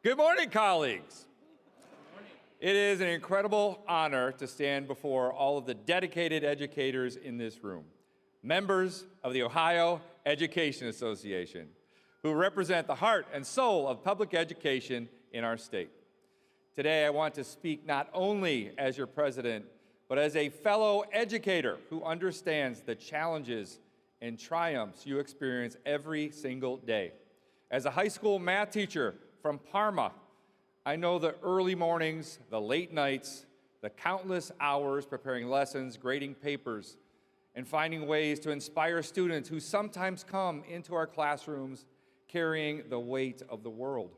Good morning, colleagues. It is an incredible honor to stand before all of the dedicated educators in this room, members of the Ohio Education Association, who represent the heart and soul of public education in our state. Today, I want to speak not only as your president, but as a fellow educator who understands the challenges and triumphs you experience every single day. As a high school math teacher from Parma, I know the early mornings, the late nights, the countless hours preparing lessons, grading papers, and finding ways to inspire students who sometimes come into our classrooms carrying the weight of the world.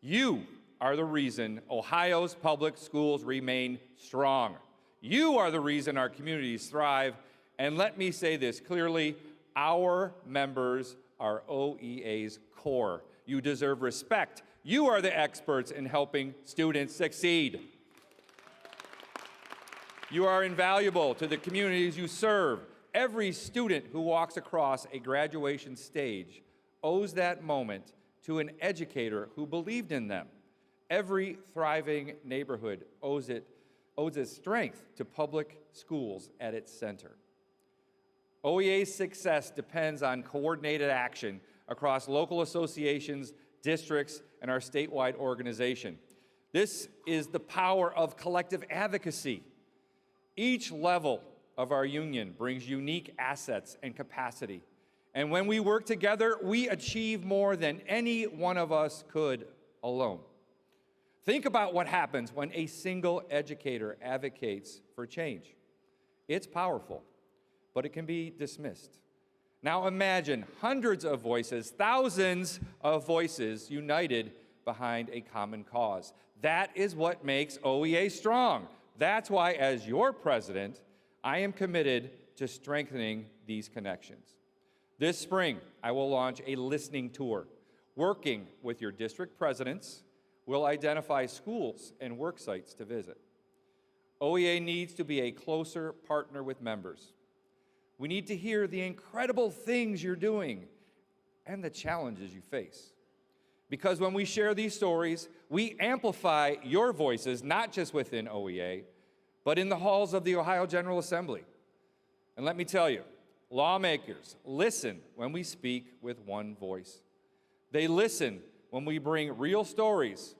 You are the reason Ohio's public schools remain strong. You are the reason our communities thrive. And let me say this clearly, our members are OEA's core. You deserve respect. You are the experts in helping students succeed. You are invaluable to the communities you serve. Every student who walks across a graduation stage owes that moment to an educator who believed in them. Every thriving neighborhood owes its strength to public schools at its center. OEA's success depends on coordinated action across local associations, districts, and our statewide organization. This is the power of collective advocacy. Each level of our union brings unique assets and capacity. And when we work together, we achieve more than any one of us could alone. Think about what happens when a single educator advocates for change. It's powerful, but it can be dismissed. Now imagine hundreds of voices, thousands of voices united behind a common cause. That is what makes OEA strong. That's why, as your president, I am committed to strengthening these connections. This spring, I will launch a listening tour. Working with your district presidents, we'll identify schools and work sites to visit. OEA needs to be a closer partner with members. We need to hear the incredible things you're doing and the challenges you face. Because when we share these stories, we amplify your voices, not just within OEA, but in the halls of the Ohio General Assembly. And let me tell you, lawmakers listen when we speak with one voice. They listen when we bring real stories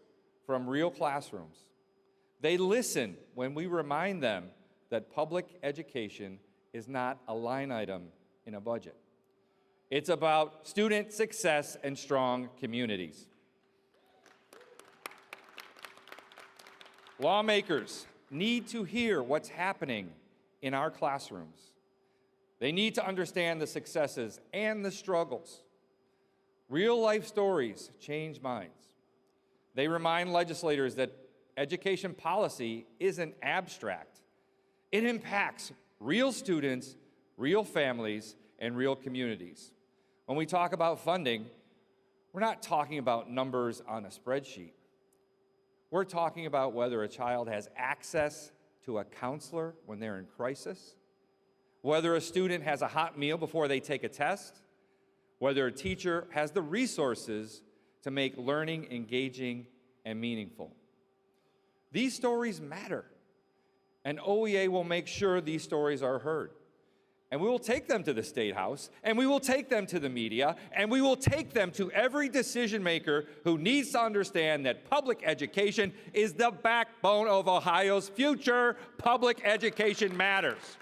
from real classrooms. They listen when we remind them that public education is not a line item in a budget. It's about student success and strong communities. Lawmakers need to hear what's happening in our classrooms. They need to understand the successes and the struggles. Real-life stories change minds. They remind legislators that education policy isn't abstract. It impacts real students, real families, and real communities. When we talk about funding, we're not talking about numbers on a spreadsheet. We're talking about whether a child has access to a counselor when they're in crisis, whether a student has a hot meal before they take a test, whether a teacher has the resources to make learning engaging and meaningful. These stories matter, and OEA will make sure these stories are heard. And we will take them to the State House, and we will take them to the media, and we will take them to every decision maker who needs to understand that public education is the backbone of Ohio's future. Public education matters.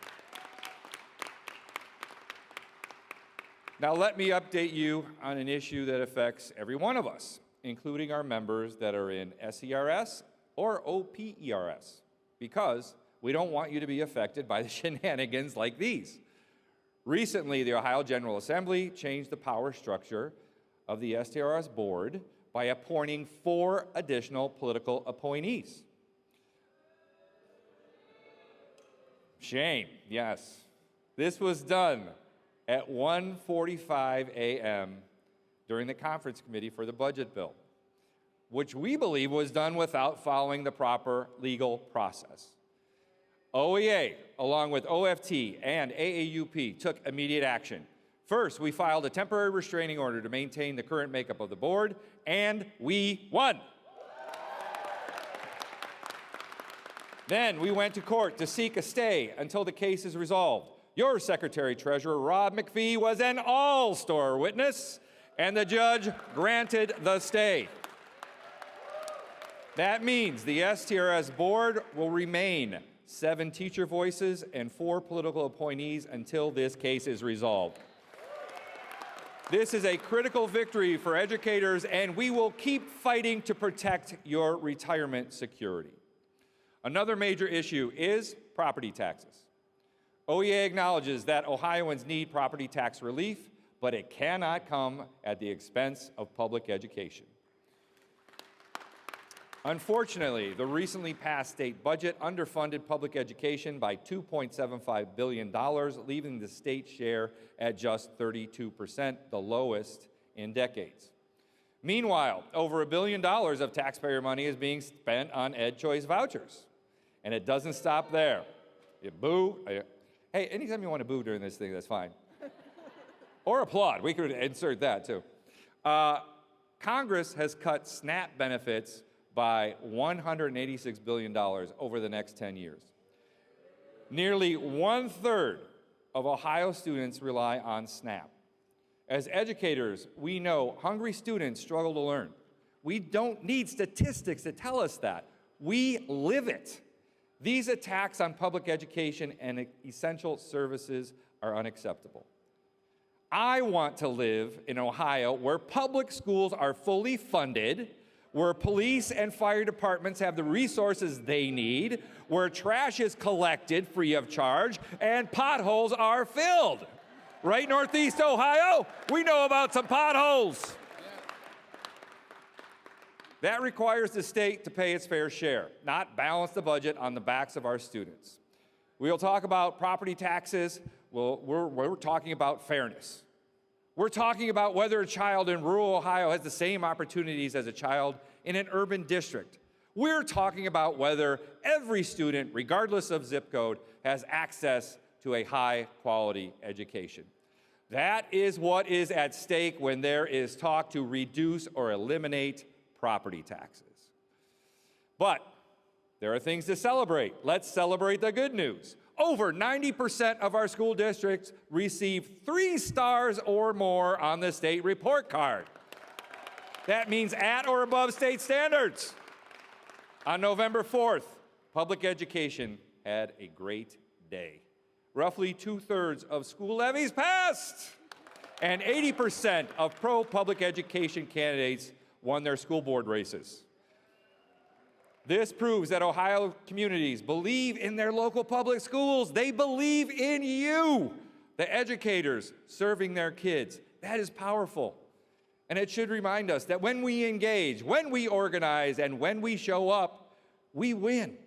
Now let me update you on an issue that affects every one of us, including our members that are in SERS or OPERS, because we don't want you to be affected by the shenanigans like these. Recently, the Ohio General Assembly changed the power structure of the STRS board by appointing 4 additional political appointees. Shame, yes. This was done at 1:45 a.m. during the conference committee for the budget bill, which we believe was done without following the proper legal process. OEA, along with OFT and AAUP, took immediate action. First, we filed a temporary restraining order to maintain the current makeup of the board, and we won. Then we went to court to seek a stay until the case is resolved. Your Secretary-Treasurer, Rob McPhee, was an all-star witness, and the judge granted the stay. That means the STRS board will remain 7 teacher voices and 4 political appointees until this case is resolved. This is a critical victory for educators, and we will keep fighting to protect your retirement security. Another major issue is property taxes. OEA acknowledges that Ohioans need property tax relief, but it cannot come at the expense of public education. Unfortunately, the recently passed state budget underfunded public education by $2.75 billion, leaving the state share at just 32%, the lowest in decades. Meanwhile, over $1 billion of taxpayer money is being spent on Ed Choice vouchers. And it doesn't stop there. You boo. Hey, anytime you want to boo during this thing, that's fine. Or applaud. We could insert that, too. Congress has cut SNAP benefits by $186 billion over the next 10 years. Nearly 1/3 of Ohio students rely on SNAP. As educators, we know hungry students struggle to learn. We don't need statistics to tell us that. We live it. These attacks on public education and essential services are unacceptable. I want to live in Ohio where public schools are fully funded, where police and fire departments have the resources they need, where trash is collected free of charge, and potholes are filled. Right, Northeast Ohio? We know about some potholes. That requires the state to pay its fair share, not balance the budget on the backs of our students. We'll talk about property taxes. We're talking about fairness. We're talking about whether a child in rural Ohio has the same opportunities as a child in an urban district. We're talking about whether every student, regardless of zip code, has access to a high-quality education. That is what is at stake when there is talk to reduce or eliminate property taxes. But there are things to celebrate. Let's celebrate the good news. Over 90% of our school districts receive 3 stars or more on the state report card. That means at or above state standards. On November 4th, public education had a great day. Roughly 2/3 of school levies passed, and 80% of pro-public education candidates won their school board races. This proves that Ohio communities believe in their local public schools. They believe in you, the educators serving their kids. That is powerful. And it should remind us that when we engage, when we organize, and when we show up, we win.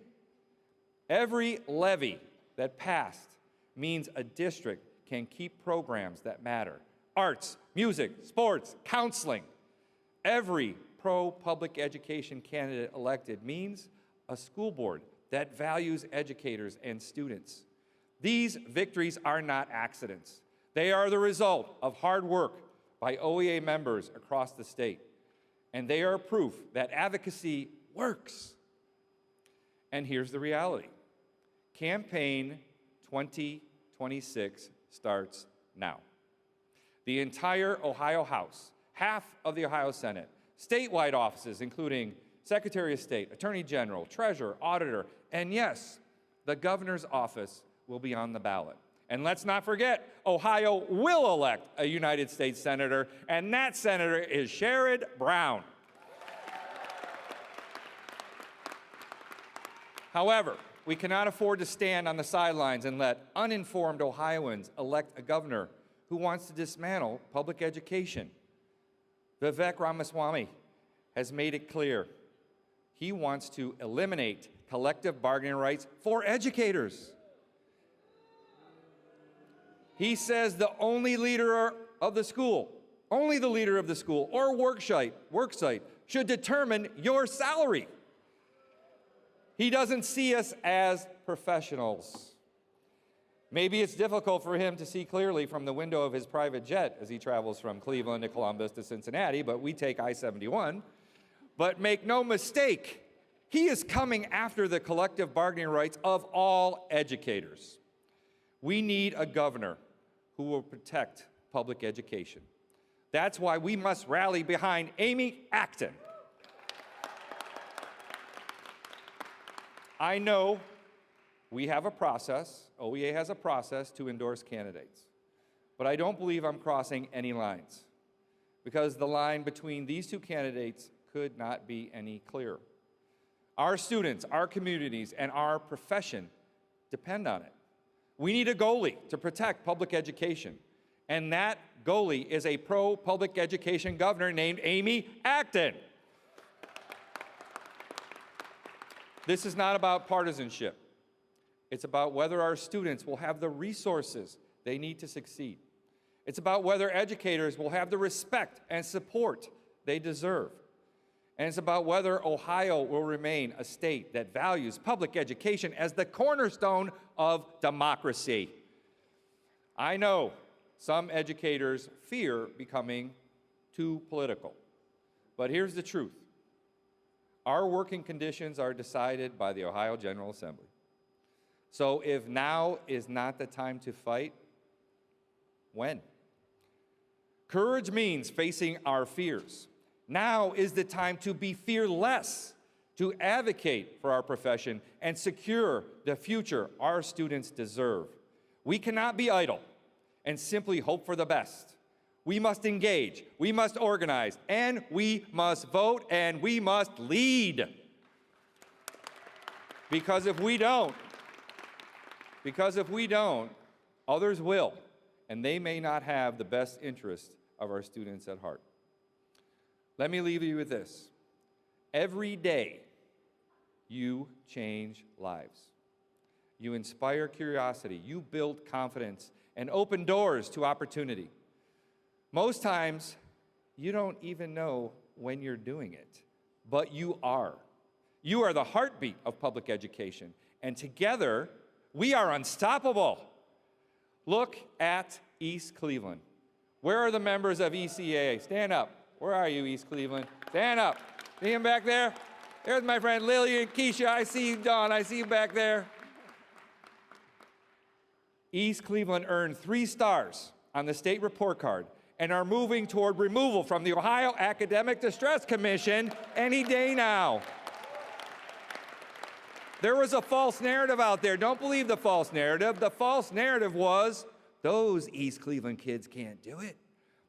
Every levy that passed means a district can keep programs that matter. Arts, music, sports, counseling. Every pro-public education candidate elected means a school board that values educators and students. These victories are not accidents. They are the result of hard work by OEA members across the state, and they are proof that advocacy works. And here's the reality. Campaign 2026 starts now. The entire Ohio House, half of the Ohio Senate, statewide offices, including Secretary of State, Attorney General, Treasurer, Auditor, and yes, the governor's office will be on the ballot. And let's not forget, Ohio will elect a United States Senator, and that senator is Sherrod Brown. However, we cannot afford to stand on the sidelines and let uninformed Ohioans elect a governor who wants to dismantle public education. Vivek Ramaswamy has made it clear he wants to eliminate collective bargaining rights for educators. He says the only leader of the school, only the leader of the school or work site should determine your salary. He doesn't see us as professionals. Maybe it's difficult for him to see clearly from the window of his private jet as he travels from Cleveland to Columbus to Cincinnati, but we take I-71. But make no mistake, He is coming after the collective bargaining rights of all educators. We need a governor who will protect public education. That's why we must rally behind Amy Acton. I know we have a process, OEA has a process to endorse candidates, but I don't believe I'm crossing any lines, because the line between these two candidates could not be any clearer. Our students, our communities, and our profession depend on it. We need a goalie to protect public education, and that goalie is a pro-public education governor named Amy Acton. This is not about partisanship. It's about whether our students will have the resources they need to succeed. It's about whether educators will have the respect and support they deserve. And it's about whether Ohio will remain a state that values public education as the cornerstone of democracy. I know some educators fear becoming too political, but here's the truth. Our working conditions are decided by the Ohio General Assembly. So if now is not the time to fight, when? Courage means facing our fears. Now is the time to be fearless, to advocate for our profession and secure the future our students deserve. We cannot be idle and simply hope for the best. We must engage, we must organize, and we must vote, and we must lead. Because if we don't, others will, and they may not have the best interest of our students at heart. Let me leave you with this. Every day, you change lives. You inspire curiosity, you build confidence, and open doors to opportunity. Most times, you don't even know when you're doing it, but you are. You are the heartbeat of public education, and together, we are unstoppable. Look at East Cleveland. Where are the members of ECA? Stand up. Where are you, East Cleveland? Stand up. See him back there? There's my friend Lillian, Keisha. I see you, Dawn. I see you back there. East Cleveland earned 3 stars on the state report card and are moving toward removal from the Ohio Academic Distress Commission any day now. There was a false narrative out there. Don't believe the false narrative. The false narrative was, those East Cleveland kids can't do it.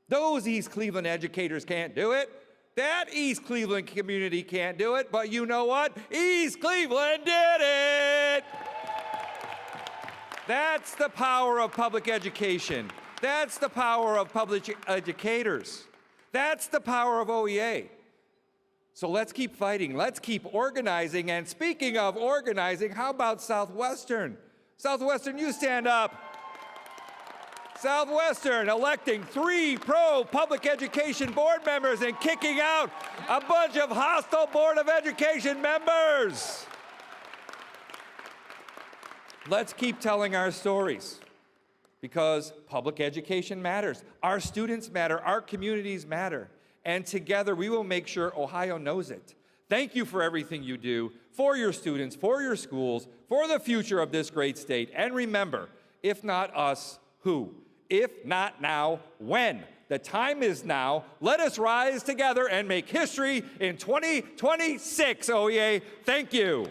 Those East Cleveland educators can't do it. That East Cleveland community can't do it. But you know what? East Cleveland did it! That's the power of public education. That's the power of public educators. That's the power of OEA. So let's keep fighting. Let's keep organizing. And speaking of organizing, how about Southwestern? Southwestern, you stand up. Southwestern electing 3 pro-public education board members and kicking out a bunch of hostile Board of Education members. Let's keep telling our stories, because public education matters. Our students matter. Our communities matter. And together we will make sure Ohio knows it. Thank you for everything you do, for your students, for your schools, for the future of this great state. And remember, if not us, who? If not now, when? The time is now. Let us rise together and make history in 2026, OEA. Thank you.